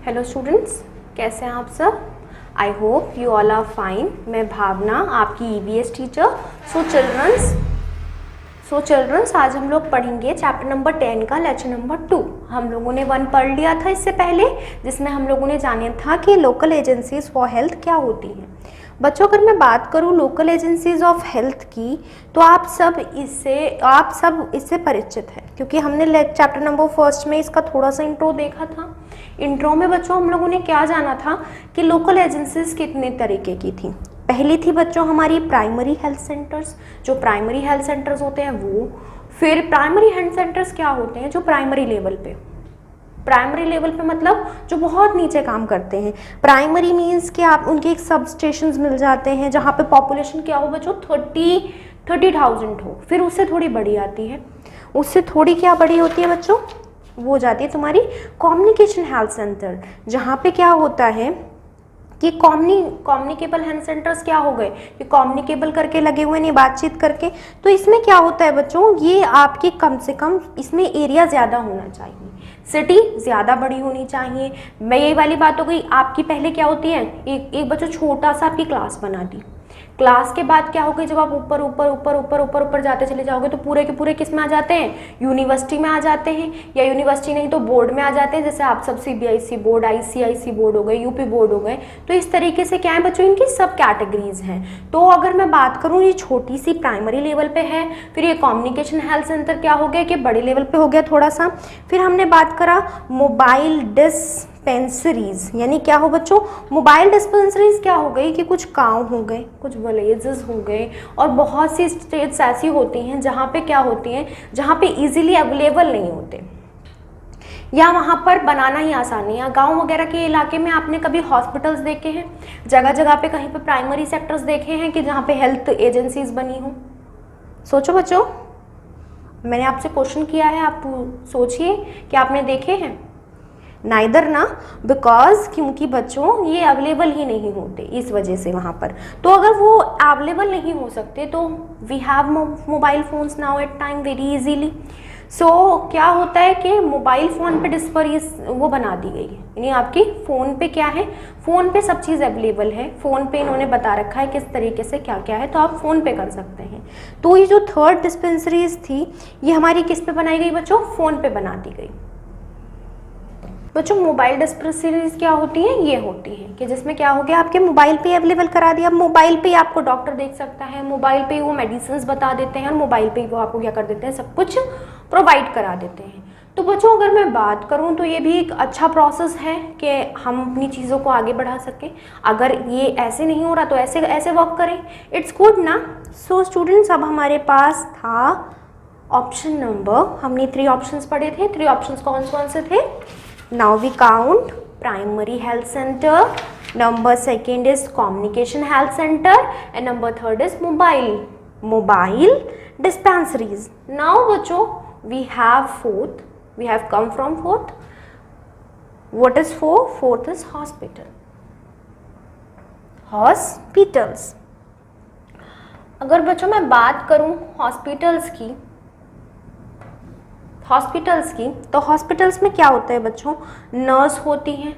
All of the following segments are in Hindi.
हेलो स्टूडेंट्स, कैसे हैं आप सब? I hope you all are fine. मैं भावना, आपकी ईवीएस टीचर। सो चिल्ड्रंस आज हम लोग पढ़ेंगे चैप्टर नंबर 10 का लेक्चर नंबर 2। हम लोगों ने 1 पढ़ लिया था इससे पहले, जिसमें हम लोगों ने जाना था कि लोकल एजेंसीज फॉर हेल्थ क्या होती हैं। बच्चों, अगर मैं बात करूं लोकल एजेंसीज ऑफ हेल्थ की, तो आप सब इससे परिचित हैं, क्योंकि हमने चैप्टर नंबर 1 में इसका थोड़ा सा इंट्रो देखा था। इंट्रो में बच्चों हम लोगों ने क्या जाना था कि लोकल एजेंसीज कितने तरीके की थी। पहली थी बच्चों हमारी प्राइमरी हेल्थ सेंटर्स, जो प्राइमरी हेल्थ सेंटर्स होते हैं वो। फिर प्राइमरी हेल्थ सेंटर्स क्या होते हैं, जो प्राइमरी लेवल पे मतलब जो बहुत नीचे काम करते हैं। प्राइमरी मीन्स कि आप उनके एक सब स्टेशंस मिल जाते हैं जहाँ पे पॉपुलेशन क्या हो बच्चों, 30,000 हो। फिर उससे थोड़ी बड़ी आती है, उससे थोड़ी क्या बड़ी होती है बच्चों, वो हो जाती है तुम्हारी कम्युनिकेशन हेल्थ सेंटर, जहाँ पे क्या होता है कि कम्युनिकेबल हेल्थ सेंटर्स क्या हो गए कि कम्युनिकेबल करके लगे हुए नहीं, बातचीत करके। तो इसमें क्या होता है बच्चों, ये आपकी कम से कम इसमें एरिया ज़्यादा होना चाहिए, सिटी ज़्यादा बड़ी होनी चाहिए। मैं यही वाली बात हो गई आपकी। पहले क्या होती है, एक बच्चों छोटा सा आपकी क्लास बना दी। क्लास के बाद क्या होगा, जब आप ऊपर ऊपर ऊपर ऊपर ऊपर ऊपर जाते चले जाओगे तो पूरे के पूरे किस में आ जाते हैं, यूनिवर्सिटी में आ जाते हैं, या यूनिवर्सिटी नहीं तो बोर्ड में आ जाते हैं। जैसे आप सब सीबीएसई बोर्ड, आईसीआईसी बोर्ड हो गए, यूपी बोर्ड हो गए। तो इस तरीके से क्या है बच्चों, इनकी सब कैटेगरीज हैं। तो अगर मैं बात करूँ, ये छोटी सी प्राइमरी लेवल पे है। फिर ये कम्युनिकेशन हेल्थ सेंटर क्या हो गया कि बड़े लेवल पे हो गया थोड़ा सा। फिर हमने बात करा मोबाइल डिस्पेंसरीज, यानी क्या हो बच्चों, मोबाइल डिस्पेंसरीज क्या हो गई कि कुछ गाँव हो गए, कुछ विलेजेस हो गए, और बहुत सी स्टेट्स ऐसी होती हैं जहाँ पे क्या होती हैं, जहाँ पे इजीली अवेलेबल नहीं होते, या वहाँ पर बनाना ही आसान नहीं है। गांव वगैरह के इलाके में आपने कभी हॉस्पिटल्स देखे हैं, जगह जगह पे कहीं पे प्राइमरी सेक्टर्स देखे हैं कि जहाँ पे हेल्थ एजेंसीज बनी हो? सोचो बच्चों, मैंने आपसे क्वेश्चन किया है, आप सोचिए कि आपने देखे हैं। नाइदर ना, बिकॉज क्योंकि बच्चों ये अवेलेबल ही नहीं होते, इस वजह से वहाँ पर। तो अगर वो अवेलेबल नहीं हो सकते तो we have mobile phones now at time very easily. So क्या होता है कि मोबाइल फ़ोन पे डिस्पेंसरीज वो बना दी गई है, यानी आपकी फ़ोन पे क्या है, फ़ोन पे सब चीज़ अवेलेबल है। फ़ोन पे इन्होंने बता रखा है किस तरीके से क्या क्या है, तो आप फ़ोन पे कर सकते हैं। तो ये जो 3rd डिस्पेंसरीज थी, ये हमारी किस पे बनाई गई बच्चों, फ़ोन पे बना दी गई। बच्चों मोबाइल डिस्पेंसरीज क्या होती हैं, ये होती हैं कि जिसमें क्या हो गया, आपके मोबाइल पे अवेलेबल करा दिया। अब मोबाइल पे आपको डॉक्टर देख सकता है, मोबाइल पे वो मेडिसिन बता देते हैं, और मोबाइल पे वो आपको क्या कर देते हैं, सब कुछ प्रोवाइड करा देते हैं। तो बच्चों अगर मैं बात करूं तो ये भी एक अच्छा प्रोसेस है कि हम अपनी चीज़ों को आगे बढ़ा सकें। अगर ये ऐसे नहीं हो रहा तो ऐसे ऐसे वर्क करें, इट्स गुड ना। सो स्टूडेंट्स, अब हमारे पास था ऑप्शन नंबर, हमने 3 ऑप्शंस पढ़े थे। 3 ऑप्शंस कौन कौन से थे? Now we count primary health center, number 2 is communication health center, and number 3 is mobile dispensaries. Now बच्चों we have 4th, we have come from 4th. What is 4th? 4th is hospitals. अगर बच्चों मैं बात करूं हॉस्पिटल्स की, तो हॉस्पिटल्स में क्या होता है बच्चों, नर्स होती हैं,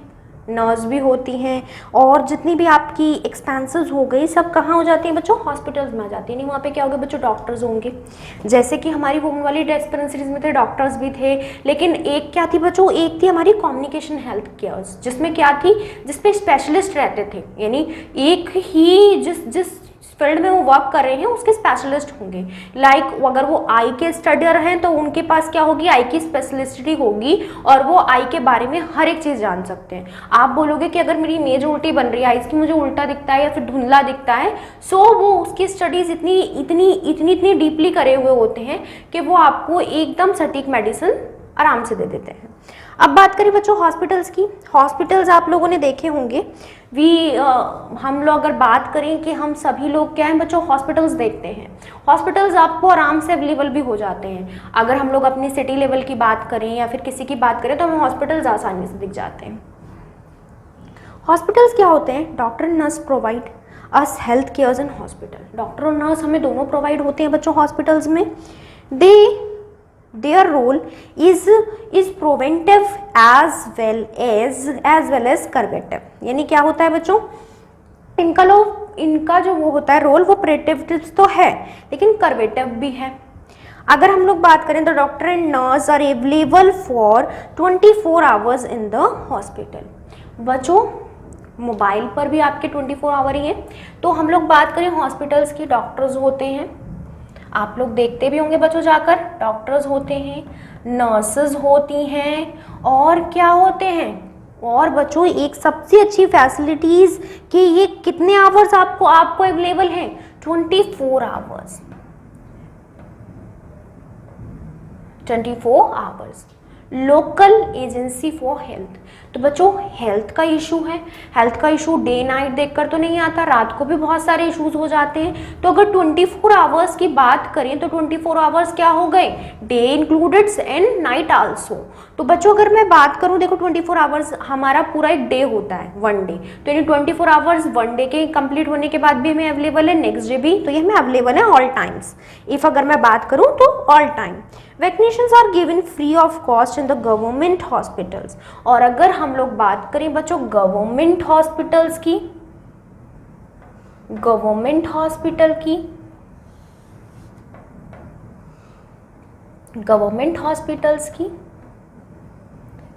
नर्स भी होती हैं, और जितनी भी आपकी एक्सपेंसेस हो गई सब कहाँ हो जाती हैं बच्चों, हॉस्पिटल्स में आ जाती हैं। नहीं वहाँ पे क्या होगा बच्चों, डॉक्टर्स होंगे। जैसे कि हमारी वुमेन वाली डिस्पेंसरीज में थे, डॉक्टर्स भी थे, लेकिन एक क्या थी बच्चों, एक थी हमारी कम्युनिकेशन हेल्थ केयर्स, जिसमें क्या थी, जिसपे स्पेशलिस्ट रहते थे, यानी एक ही जिस फील्ड में वो वर्क कर रहे हैं उसके स्पेशलिस्ट होंगे। लाइक अगर वो आई के स्टडर हैं तो उनके पास क्या होगी, आई की स्पेशलिस्टी होगी, और वो आई के बारे में हर एक चीज़ जान सकते हैं। आप बोलोगे कि अगर मेरी इमेज उल्टी बन रही है, आइज़ की मुझे उल्टा दिखता है या फिर धुंधला दिखता है, सो वो उसकी स्टडीज़ इतनी डीपली करे हुए होते हैं कि वो आपको एकदम सटीक मेडिसिन आराम से दे देते हैं। अब बात करें बच्चों हॉस्पिटल्स की। हॉस्पिटल्स आप लोगों ने देखे होंगे। हम लोग अगर बात करें कि हम सभी लोग क्या हैं बच्चों, हॉस्पिटल्स देखते हैं। हॉस्पिटल्स आपको आराम से अवेलेबल भी हो जाते हैं। अगर हम लोग अपनी सिटी लेवल की बात करें या फिर किसी की बात करें तो हमें हॉस्पिटल्स आसानी से दिख जाते हैं। हॉस्पिटल्स क्या होते हैं, doctor nurse provide us health cares in hospital. Doctor और नर्स हमें दोनों प्रोवाइड होते हैं बच्चों हॉस्पिटल्स में। They their role is preventive as well as curative. यानी क्या होता है बच्चों, इनका जो वो होता है रोल, वो प्रिवेंटिव तो है लेकिन करवेटिव भी है। अगर हम लोग बात करें तो doctor and nurse are available for 24 hours in the hospital. बच्चों मोबाइल पर भी आपके 24 आवर ही है। तो हम लोग बात करें हॉस्पिटल्स की, डॉक्टर्स होते हैं, आप लोग देखते भी होंगे बच्चों जाकर, डॉक्टर्स होते हैं, नर्सेज होती हैं, और क्या होते हैं, और बच्चों एक सबसे अच्छी फैसिलिटीज कि ये कितने आवर्स आपको अवेलेबल हैं, 24 hours, 24 hours. Local agency for health, तो बच्चों हेल्थ का इशू है, हेल्थ का इशू डे नाइट देखकर तो नहीं आता, रात को भी बहुत सारे इश्यूज हो जाते हैं। तो अगर 24 आवर्स की बात करें तो 24 आवर्स क्या हो गए, day included and night also. तो बच्चों अगर मैं बात करूं, देखो 24 आवर्स हमारा पूरा एक डे होता है, वन डे, तो यानी 24 आवर्स वन डे के कंप्लीट होने के बाद भी हमें अवेलेबल है, नेक्स्ट डे भी, तो ये हमें अवेलेबल है ऑल टाइम्स। इफ अगर मैं बात करूं तो all time. Vaccinations are given free of cost in the government hospitals. और अगर हम लोग बात करें बच्चों गवर्नमेंट हॉस्पिटल्स की, गवर्नमेंट हॉस्पिटल्स की,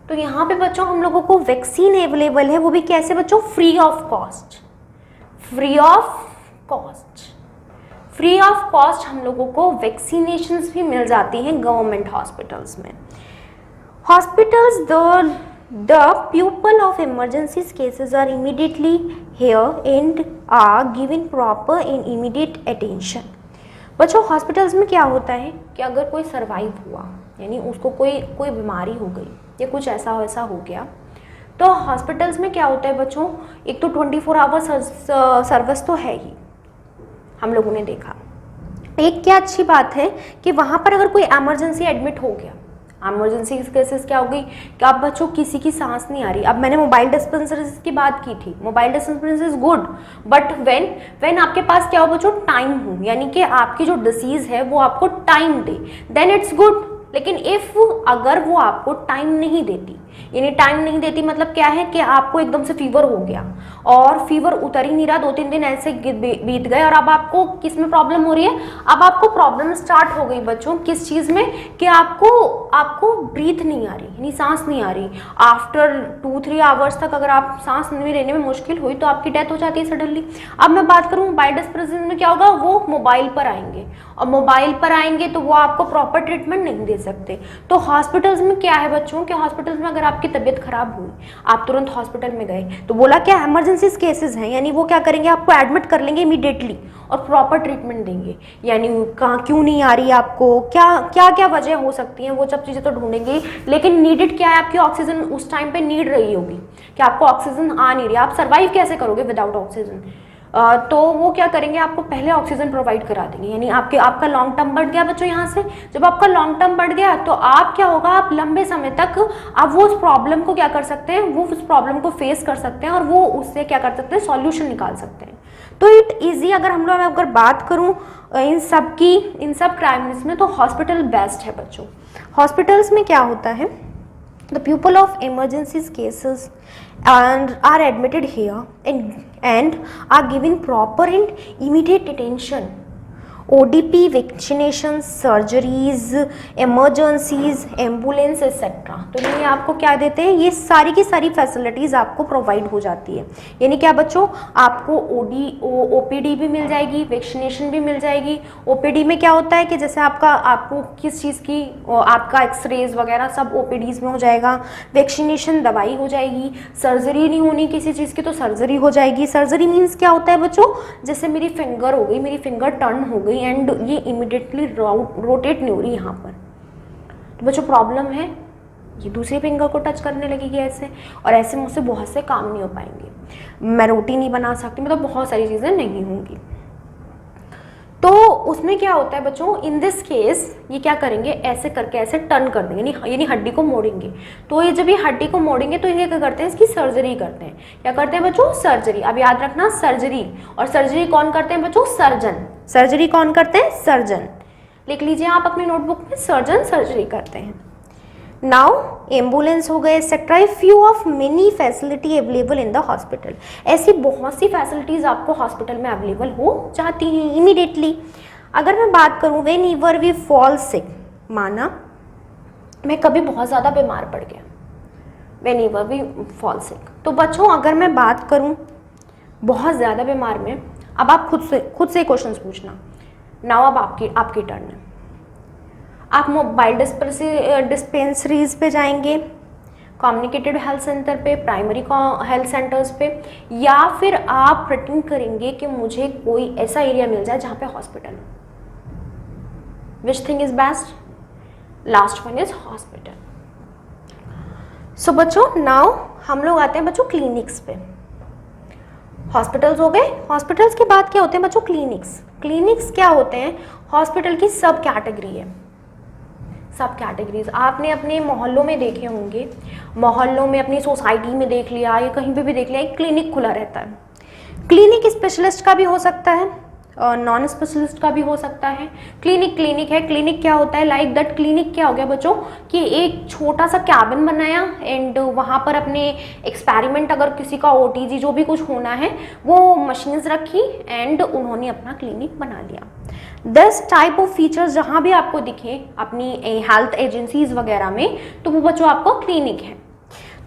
तो यहाँ पे बच्चों हम लोगों को वैक्सीन अवेलेबल है, वो भी कैसे बच्चों, free of cost. Free of cost हम लोगों को वैक्सीनेशंस भी मिल जाती हैं गवर्नमेंट हॉस्पिटल्स में। Hospitals the people of emergency cases are immediately here and are given proper and immediate attention. बच्चों हॉस्पिटल्स में क्या होता है कि अगर कोई सर्वाइव हुआ, यानी उसको कोई बीमारी हो गई या कुछ ऐसा हो गया, तो हॉस्पिटल्स में क्या होता है बच्चों, एक तो 24 आवर्स सर्विस तो है ही, हम लोगों ने देखा। एक क्या अच्छी बात है कि वहाँ पर अगर कोई इमरजेंसी एडमिट हो गया, इमरजेंसी केसेस क्या हो गई कि आप बच्चों किसी की सांस नहीं आ रही। अब मैंने मोबाइल डिस्पेंसरीज की बात की थी, mobile dispensaries is good, but when आपके पास क्या हो बच्चों, टाइम हो, यानी कि आपकी जो डिसीज है वो आपको टाइम दे, देन इट्स गुड। लेकिन इफ अगर वो आपको टाइम नहीं देती, यानी टाइम नहीं देती मतलब क्या है कि आपको एकदम से फीवर हो गया और फीवर उतर ही नहीं रहा, 2-3 दिन ऐसे बीत गए और अब आपको किस में प्रॉब्लम हो रही है, अब आपको प्रॉब्लम स्टार्ट हो गई बच्चों किस चीज़ में, कि आपको ब्रीथ नहीं आ रही, यानी सांस नहीं आ रही। आफ्टर 2-3 आवर्स तक अगर आप सांस नहीं लेने में मुश्किल हुई तो आपकी डेथ हो जाती है सडनली। अब मैं बात करूँ मोबाइल डिस्पेंसरी में क्या होगा, वो मोबाइल पर आएंगे और मोबाइल पर आएंगे तो वो आपको प्रॉपर ट्रीटमेंट नहीं दे सकते। तो हॉस्पिटल्स में क्या है बच्चों कि हॉस्पिटल्स में अगर आपकी तबीयत खराब हुई, आप तुरंत हॉस्पिटल में गए, तो बोला क्या इमरजेंसी केसेस हैं, यानी वो क्या करेंगे, आपको एडमिट कर लेंगे इमीडिएटली और प्रॉपर ट्रीटमेंट देंगे, यानी कहाँ क्यों नहीं आ रही आपको, क्या वजह हो सकती है, वो सब चीज़ें तो ढूंढेंगे। लेकिन नीडेड क्या है, आपकी ऑक्सीजन उस टाइम पे नीड रही होगी कि आपको ऑक्सीजन आ नहीं रही, आप सर्वाइव कैसे करोगे विदाउट ऑक्सीजन, तो वो क्या करेंगे, आपको पहले ऑक्सीजन प्रोवाइड करा देंगे। यानी आपका लॉन्ग टर्म बढ़ गया बच्चों, यहाँ से जब आपका लॉन्ग टर्म बढ़ गया तो आप क्या होगा, आप लंबे समय तक आप वो उस प्रॉब्लम को क्या कर सकते हैं, वो उस प्रॉब्लम को फेस कर सकते हैं और वो उससे क्या कर सकते हैं, सॉल्यूशन निकाल सकते हैं। तो इट ईजी अगर बात करूँ इन सब क्राइम्स में, तो हॉस्पिटल बेस्ट है बच्चों। हॉस्पिटल्स में क्या होता है, the people of emergency cases are admitted here and are given proper and immediate attention. ODP, vaccination, surgeries, emergencies, ambulance etcetera, तो ये आपको क्या देते हैं, ये सारी की सारी फैसिलिटीज़ आपको प्रोवाइड हो जाती है। यानी क्या बच्चों, आपको OPD भी मिल जाएगी, वैक्सीनेशन भी मिल जाएगी। OPD में क्या होता है कि जैसे आपको किस चीज़ की, आपका एक्सरेज वगैरह सब OPDs में हो जाएगा। वैक्सीनेशन दवाई हो जाएगी, सर्जरी नहीं होनी किसी चीज़ की तो सर्जरी हो जाएगी। सर्जरी मीन्स क्या होता है बच्चों, जैसे मेरी फिंगर हो गई, मेरी फिंगर टर्न हो गई एंड ये इमीडिएटली रोटेट नहीं हो रही यहाँ पर, तो बच्चों प्रॉब्लम है, ये दूसरी फिंगर को टच करने लगेगी ऐसे, और ऐसे मुझसे बहुत से काम नहीं हो पाएंगे, मैं रोटी नहीं बना सकती, मतलब बहुत सारी चीज़ें नहीं होंगी। तो उसमें क्या होता है बच्चों, इन दिस केस ये क्या करेंगे, ऐसे करके ऐसे टर्न कर देंगे, यानी हड्डी को मोड़ेंगे। तो ये जब ये हड्डी को मोड़ेंगे तो ये क्या करते हैं, इसकी सर्जरी करते हैं। क्या करते हैं बच्चों, सर्जरी। अब याद रखना सर्जरी, और सर्जरी कौन करते हैं बच्चों, सर्जन। सर्जरी कौन करते हैं, सर्जन। लिख लीजिए आप अपनी नोटबुक में, सर्जन सर्जरी करते हैं। नाउ एम्बुलेंस हो गए etcetera, few of many facility available in the hospital. ऐसी बहुत सी फैसिलिटीज आपको हॉस्पिटल में अवेलेबल हो जाती हैं इमीडिएटली। अगर मैं बात करूँ whenever we fall sick, माना मैं कभी बहुत ज़्यादा बीमार पड़ गया, whenever we fall sick. तो बच्चों अगर मैं बात करूँ बहुत ज़्यादा बीमार में, अब आप खुद से क्वेश्चन पूछना। नाउ अब आपकी टर्न है। आप मोबाइल डिस्पेंसरीज पे जाएंगे, कम्युनिकेटेड हेल्थ सेंटर पे, प्राइमरी हेल्थ सेंटर्स पे, या फिर आप प्रिटेंड करेंगे कि मुझे कोई ऐसा एरिया मिल जाए जहाँ पे हॉस्पिटल हो। Which thing is best? Last one is hospital. So बच्चों नाउ हम लोग आते हैं बच्चों क्लिनिक्स पे। हॉस्पिटल्स हो गए, हॉस्पिटल्स के बाद क्या होते हैं बच्चों? क्लिनिक्स। क्लिनिक्स क्या होते हैं? हॉस्पिटल की सब कैटेगरी है, सब कैटेगरीज आपने अपने मोहल्लों में देखे होंगे, मोहल्लों में अपनी सोसाइटी में देख लिया या कहीं पे भी देख लिया, एक क्लिनिक खुला रहता है। क्लिनिक स्पेशलिस्ट का भी हो सकता है और नॉन स्पेशलिस्ट का भी हो सकता है। क्लिनिक है। क्लिनिक क्या होता है? लाइक दैट क्लिनिक क्या हो गया बच्चों कि एक छोटा सा कैबिन बनाया एंड वहाँ पर अपने एक्सपेरिमेंट, अगर किसी का ओटीजी जो भी कुछ होना है, वो मशीन्स रखी एंड उन्होंने अपना क्लिनिक बना लिया। दिस टाइप ऑफ फीचर्स जहाँ भी आपको दिखे अपनी हेल्थ एजेंसीज वगैरह में, तो वो बच्चों आपको क्लिनिक है।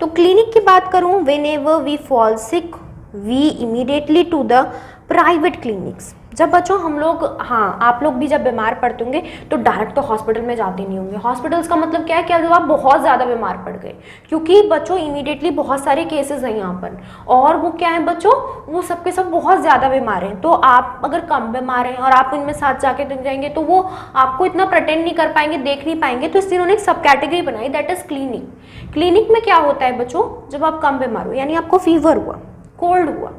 तो क्लिनिक की बात करूँ, whenever we fall sick we immediately to the private clinics. जब बच्चों हम लोग, हाँ आप लोग भी जब बीमार पड़ते होंगे तो डायरेक्ट तो हॉस्पिटल में जाते नहीं होंगे। हॉस्पिटल्स का मतलब क्या है? क्या जब आप बहुत ज़्यादा बीमार पड़ गए, क्योंकि बच्चों इमीडिएटली बहुत सारे केसेस हैं यहाँ पर, और वो क्या है बच्चों, वो सबके सब बहुत ज़्यादा बीमार हैं। तो आप अगर कम बीमार हैं और आप इनमें साथ जाके दिख जाएंगे तो वो आपको इतना प्रिटेंड नहीं कर पाएंगे, देख नहीं पाएंगे। तो इसलिए उन्होंने एक सब कैटेगरी बनाई, दैट इज क्लिनिक। क्लिनिक में क्या होता है बच्चों? जब आप कम बीमार हो, यानी आपको फीवर हुआ, कोल्ड हुआ,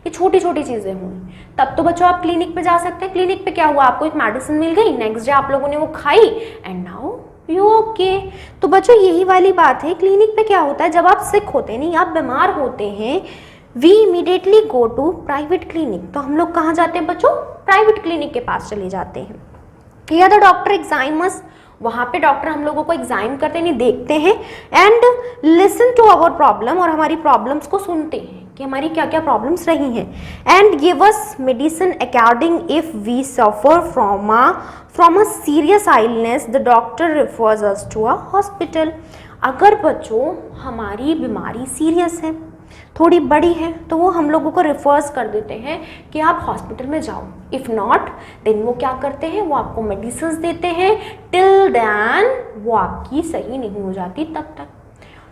ये छोटी छोटी चीज़ें हुई, तब तो बच्चों आप क्लिनिक पे जा सकते हैं। क्लिनिक पे क्या हुआ? आपको एक मेडिसिन मिल गई, नेक्स्ट डे आप लोगों ने वो खाई एंड नाउ यू ओके। तो बच्चों यही वाली बात है, क्लिनिक पे क्या होता है? जब आप सिक होते हैं, नहीं आप बीमार होते हैं, we immediately go to private clinic. तो हम लोग कहाँ जाते हैं बच्चों? प्राइवेट क्लिनिक के पास चले जाते हैं। या द डॉक्टर एग्जामिन अस, वहाँ पे डॉक्टर हम लोगों को एग्जामिन करते हैं, देखते हैं and listen to our problem, और हमारी प्रॉब्लम्स को सुनते हैं कि हमारी क्या क्या प्रॉब्लम्स रही हैं, and give us medicine according if we suffer from a serious illness the doctor refers us to a hospital. अगर बच्चों हमारी बीमारी सीरियस है, थोड़ी बड़ी है, तो वो हम लोगों को रेफर्स कर देते हैं कि आप हॉस्पिटल में जाओ। इफ़ नॉट देन वो क्या करते हैं? वो आपको मेडिसिन देते हैं, टिल देन वो आपकी सही नहीं हो जाती तब तक।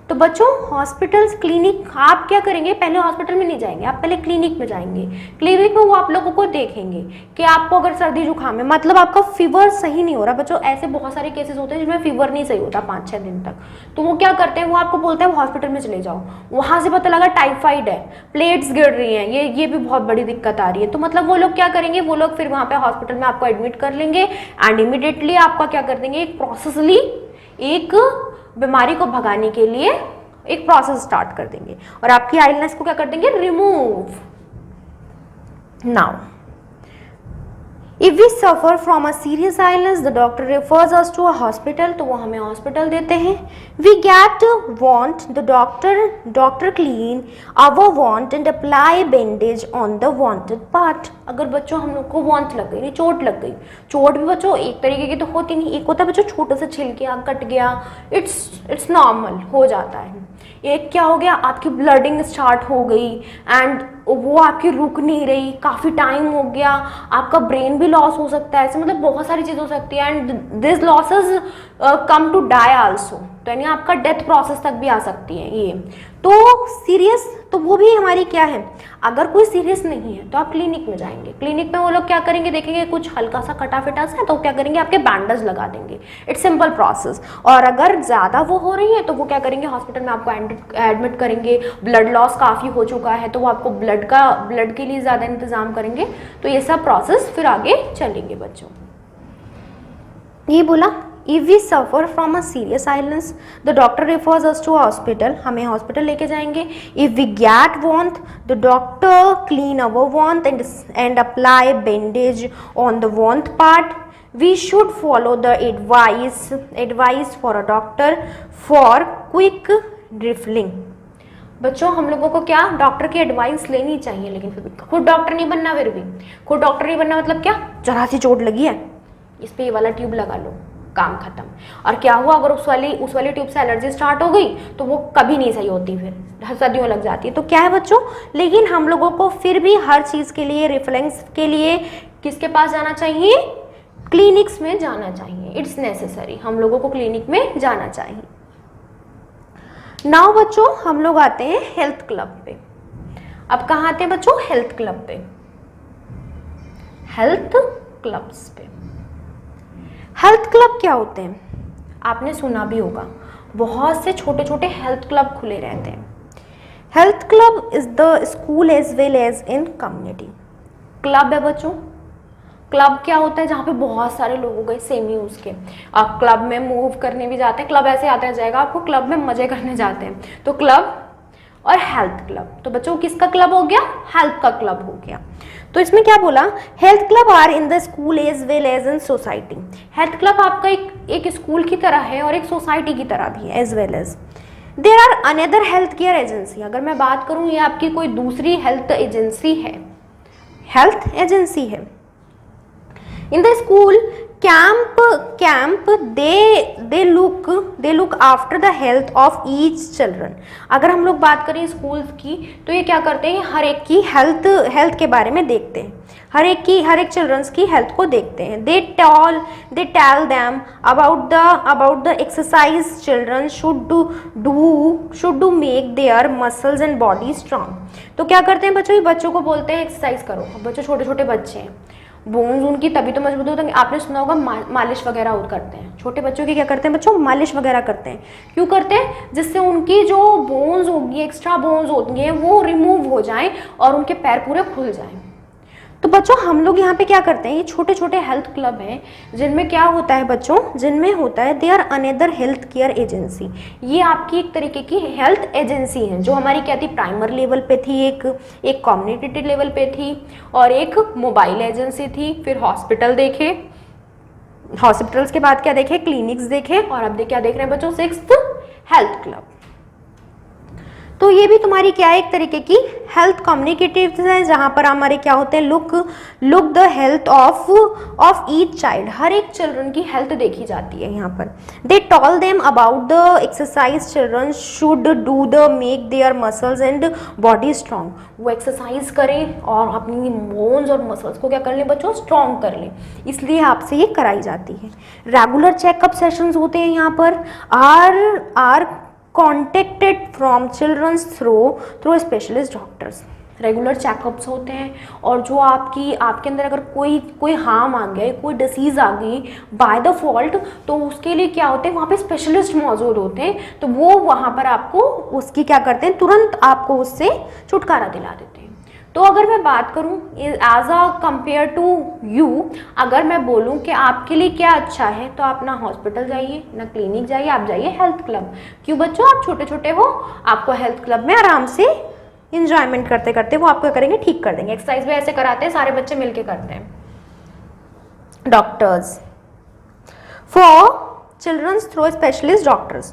तो बच्चों हॉस्पिटल्स, क्लिनिक, आप क्या करेंगे? पहले हॉस्पिटल में नहीं जाएंगे, आप पहले क्लिनिक में जाएंगे। क्लिनिक में वो आप लोगों को देखेंगे कि आपको अगर सर्दी जुकाम है, मतलब आपका फीवर सही नहीं हो रहा। बच्चों ऐसे बहुत सारे केसेस होते हैं जिनमें फीवर नहीं सही होता 5-6 दिन तक, तो वो क्या करते हैं? वो आपको बोलते हैं हॉस्पिटल में चले जाओ। वहाँ से पता लगा टाइफाइड है, प्लेट्स गिर रही हैं, ये भी बहुत बड़ी दिक्कत आ रही है, तो मतलब वो लोग क्या करेंगे? वो लोग फिर वहाँ पे हॉस्पिटल में आपको एडमिट कर लेंगे एंड इमीडिएटली आपका क्या कर देंगे? एक प्रोसेसली, एक बीमारी को भगाने के लिए एक प्रोसेस स्टार्ट कर देंगे और आपकी आइलनेस को क्या कर देंगे? Remove. Now if we suffer from a serious illness the doctor refers us to a hospital, तो वो हमें हॉस्पिटल देते हैं। We get wound the doctor clean our wound and apply bandage on the wounded part. अगर बच्चों हम लोग को वॉन्ट लग गई, चोट लग गई, चोट भी बच्चों एक तरीके की तो होती नहीं, एक होता है बच्चों छोटे से छिल गया, कट गया, इट्स नॉर्मल, हो जाता है। एक क्या हो गया? आपकी ब्लडिंग स्टार्ट हो गई एंड वो आपकी रुक नहीं रही, काफ़ी टाइम हो गया, आपका ब्रेन भी लॉस हो सकता है, ऐसे मतलब बहुत सारी चीज़ हो सकती है and this losses come to die also, तो यानी आपका डेथ प्रोसेस तक भी आ सकती है ये। तो सीरियस, तो वो भी हमारी क्या है? अगर कोई सीरियस नहीं है तो आप क्लिनिक में जाएंगे। क्लिनिक में वो लोग क्या करेंगे? देखेंगे कुछ हल्का सा कटा फिटा सा है तो क्या करेंगे? आपके बैंडेज लगा देंगे। It's simple process. और अगर ज़्यादा वो हो रही है तो वो क्या करेंगे? हॉस्पिटल में आपको एडमिट करेंगे। ब्लड लॉस काफ़ी हो चुका है तो वो आपको ब्लड के लिए ज़्यादा इंतजाम करेंगे। तो ये सब प्रोसेस फिर आगे चलेंगे बच्चों। ये बोला if we suffer from a serious illness the doctor refers us to hospital, हमें हॉस्पिटल लेके जाएंगे। If we get wound the doctor clean our wound and apply bandage on the wound part. We should follow the advice for a doctor for quick refilling. बच्चों हम लोगों को क्या डॉक्टर की एडवाइस लेनी चाहिए, लेकिन फिर भी खुद डॉक्टर नहीं बनना। फिर भी खुद डॉक्टर नहीं बनना मतलब क्या, जरा सी चोट लगी है इस पे ये वाला ट्यूब लगा लो, काम खत्म। और क्या हुआ अगर उस वाली ट्यूब से एलर्जी स्टार्ट हो गई तो वो कभी नहीं सही होती, फिर सदियों लग जाती है। तो क्या है बच्चों, लेकिन हम लोगों को फिर भी हर चीज़ के लिए रिफिलिंग्स के लिए किसके पास जाना चाहिए, क्लिनिक्स में जाना चाहिए। इट्स नेसेसरी, हम लोगों को क्लिनिक में जाना चाहिए। नाउ बच्चों हम लोग आते हैं हेल्थ क्लब पे। अब कहाँ आते हैं बच्चों, हेल्थ क्लब पे, हेल्थ क्लब्स पे। हेल्थ क्लब क्या होते हैं, आपने सुना भी होगा, बहुत से छोटे छोटे हेल्थ क्लब खुले रहते हैं। Health club is the school as well as in community. Club है बच्चों, क्लब क्या होता है, जहाँ पे बहुत सारे लोग हो गए सेम यूज के, आप क्लब में मूव करने भी जाते हैं, क्लब ऐसे आता जाएगा आपको, क्लब में मजे करने जाते हैं। तो क्लब और हेल्थ क्लब, तो बच्चों किसका क्लब हो गया, हेल्थ का क्लब हो गया। तो इसमें क्या बोला, health club are in the school as well as in society. Health club आपका एक स्कूल की तरह है और एक सोसाइटी की तरह भी है, as well as there are another health care agency. अगर मैं बात करूं ये आपकी कोई दूसरी हेल्थ एजेंसी है, हेल्थ एजेंसी है। In the school camp they look after the health of each children. अगर हम लोग बात करें स्कूल्स की तो ये क्या करते हैं, हर एक की हेल्थ के बारे में देखते हैं, हर एक चिल्ड्रंस की हेल्थ को देखते हैं। They tell them about the exercise children should do make their muscles and body strong. तो क्या करते हैं बच्चों, ये बच्चों को बोलते हैं एक्सरसाइज करो। बच्चों छोटे छोटे बच्चे हैं, बोन्स उनकी तभी तो मजबूत होते हैं। आपने सुना होगा मालिश वगैरह करते हैं छोटे बच्चों की, क्या करते हैं बच्चों, मालिश वगैरह करते हैं। क्यों करते हैं, जिससे उनकी जो बोन्स होगी, एक्स्ट्रा बोन्स होती हैं, वो रिमूव हो जाएं और उनके पैर पूरे खुल जाएं। तो बच्चों हम लोग यहाँ पे क्या करते हैं, ये छोटे छोटे हेल्थ क्लब हैं जिनमें क्या होता है बच्चों, जिनमें होता है they are another health care agency. ये आपकी एक तरीके की हेल्थ एजेंसी है, जो हमारी क्या थी, प्राइमरी लेवल पे थी, एक कम्युनिटी लेवल पे थी और एक मोबाइल एजेंसी थी। फिर हॉस्पिटल देखे, हॉस्पिटल्स के बाद क्या देखे, क्लिनिक्स देखे, और अब क्या देख रहे हैं बच्चों, सिक्स्थ हेल्थ क्लब। तो ये भी तुम्हारी क्या है, एक तरीके की हेल्थ कम्युनिकेटिव्स है, जहाँ पर हमारे क्या होते हैं, look the health of each child. हर एक चिल्ड्रन की हेल्थ देखी जाती है यहाँ पर। They tell them about the exercise children should do the make their muscles and body strong. वो एक्सरसाइज करें और अपनी बोन्स और मसल्स को क्या कर लें बच्चों, स्ट्रॉन्ग कर लें, इसलिए आपसे ये कराई जाती है। रेगुलर चेकअप सेशंस होते हैं यहाँ पर, are contacted from childrens through specialist doctors. Regular checkups होते हैं, और जो आपके अंदर अगर कोई हार्म आ गया, कोई डिसीज़ आ गई बाय द फॉल्ट, तो उसके लिए क्या होते हैं, वहाँ पे स्पेशलिस्ट मौजूद होते हैं। तो वो वहाँ पर आपको उसकी क्या करते हैं, तुरंत आपको उससे छुटकारा दिला देते हैं। तो अगर मैं बात करूं as a compare to you, अगर मैं बोलूं कि आपके लिए क्या अच्छा है, तो आप ना हॉस्पिटल जाइए ना क्लिनिक जाइए, आप जाइए हेल्थ क्लब। क्यों बच्चों, आप छोटे छोटे हो, आपको हेल्थ क्लब में आराम से इंजॉयमेंट करते करते वो आपको करेंगे, ठीक कर देंगे। एक्सरसाइज भी ऐसे कराते हैं, सारे बच्चे मिलके करते हैं। Doctors for childrens through specialist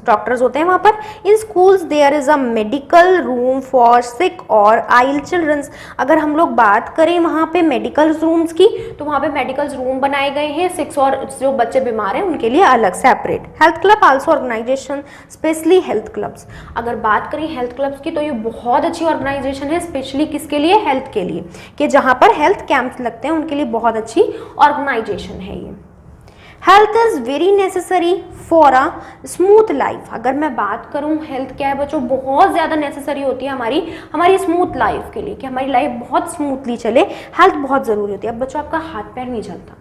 doctors होते हैं वहाँ पर। In schools there is a medical room for sick और आइल चिल्ड्रंस। अगर हम लोग बात करें वहाँ पे मेडिकल रूम्स की, तो वहाँ पे मेडिकल रूम बनाए गए हैं, सिक्स और जो बच्चे बीमार हैं उनके लिए अलग separate. Health club also organization specially health clubs. अगर बात करें हेल्थ क्लब्स की, तो ये बहुत अच्छी ऑर्गेनाइजेशन है, स्पेशली किसके लिए, हेल्थ के लिए, कि जहाँ पर हेल्थ कैंप्स लगते हैं उनके लिए बहुत अच्छी ऑर्गेनाइजेशन है ये। Health is very necessary for a smooth life. अगर मैं बात करूं हेल्थ क्या है बच्चों, बहुत ज़्यादा नेसेसरी होती है हमारी स्मूथ लाइफ के लिए, कि हमारी लाइफ बहुत स्मूथली चले, हेल्थ बहुत ज़रूरी होती है। अब बच्चों आपका हाथ पैर नहीं चलता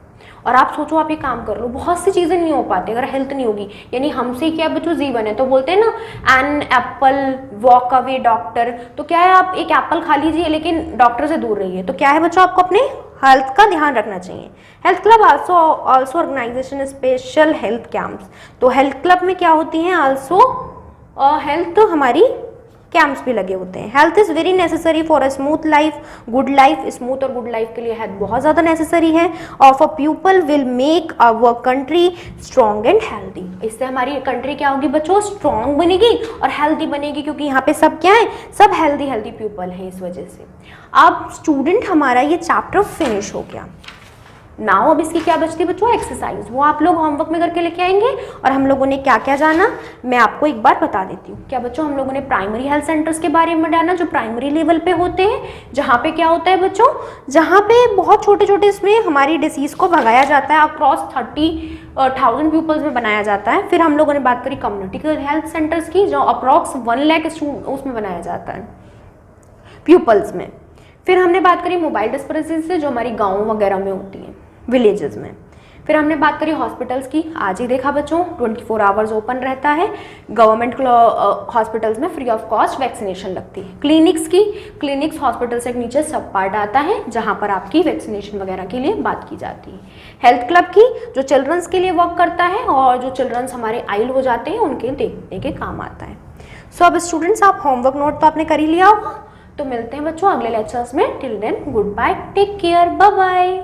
और आप सोचो आप ये काम कर लो, बहुत सी चीज़ें नहीं हो पाती अगर हेल्थ नहीं होगी। यानी हमसे क्या बच्चों जीवन है, तो बोलते हैं ना an apple walk away doctor. तो क्या है, आप एक एप्पल खा लीजिए लेकिन डॉक्टर से दूर रहिए। तो क्या है बच्चों, आपको अपने हेल्थ का ध्यान रखना चाहिए। Health club also organization special health camps. तो हेल्थ क्लब में क्या होती हैं, आल्सो हेल्थ हमारी कैंप्स भी लगे होते हैं। Health is very necessary for a smooth life, good life. Smooth और गुड लाइफ के लिए हेल्थ बहुत ज़्यादा नेसेसरी है। Of a people will make our country strong and healthy. इससे हमारी कंट्री क्या होगी बच्चों, स्ट्रॉन्ग बनेगी और हेल्दी बनेगी, क्योंकि यहाँ पे सब क्या है, सब हेल्दी पीपल हैं इस वजह से। अब स्टूडेंट हमारा ये चैप्टर फिनिश हो गया। नाउ अब इसकी क्या बचती है बच्चों, एक्सरसाइज। वो आप लोग होमवर्क में करके लेके आएंगे। और हम लोगों ने क्या क्या जाना, मैं आपको एक बार बता देती हूँ। क्या बच्चों, हम लोगों ने प्राइमरी हेल्थ सेंटर्स के बारे में जाना, जो प्राइमरी लेवल पे होते हैं, जहाँ पे क्या होता है बच्चों, जहाँ पे बहुत छोटे छोटे इसमें हमारी डिसीज को भगाया जाता है। अक्रॉस 30,000 पीपल्स में बनाया जाता है। फिर हम लोगों ने बात करी कम्युनिटी हेल्थ सेंटर्स की, जो अप्रॉक्स 1 लाख उसमें बनाया जाता है पीपल्स में। फिर हमने बात करी मोबाइल डिस्पेंसरी से, जो हमारी गाँव वगैरह में होती है, विलेजेस में। फिर हमने बात करी हॉस्पिटल्स की, आज ही देखा बच्चों 24 आवर्स ओपन रहता है। गवर्नमेंट हॉस्पिटल्स में फ्री ऑफ कॉस्ट वैक्सीनेशन लगती है। क्लिनिक्स की, क्लिनिक्स हॉस्पिटल से नीचे सब पार्ट आता है, जहां पर आपकी वैक्सीनेशन वगैरह के लिए बात की जाती है। हेल्थ क्लब की, जो चिल्ड्रंस के लिए वर्क करता है और जो चिल्ड्रंस हमारे आइल हो जाते हैं उनके देखने के काम आता है। सो अब स्टूडेंट्स, आप होमवर्क नोट तो आपने कर ही लिया होगा। तो मिलते हैं बच्चों अगले लेक्चर्स में। Till then good bye, take care, bye bye.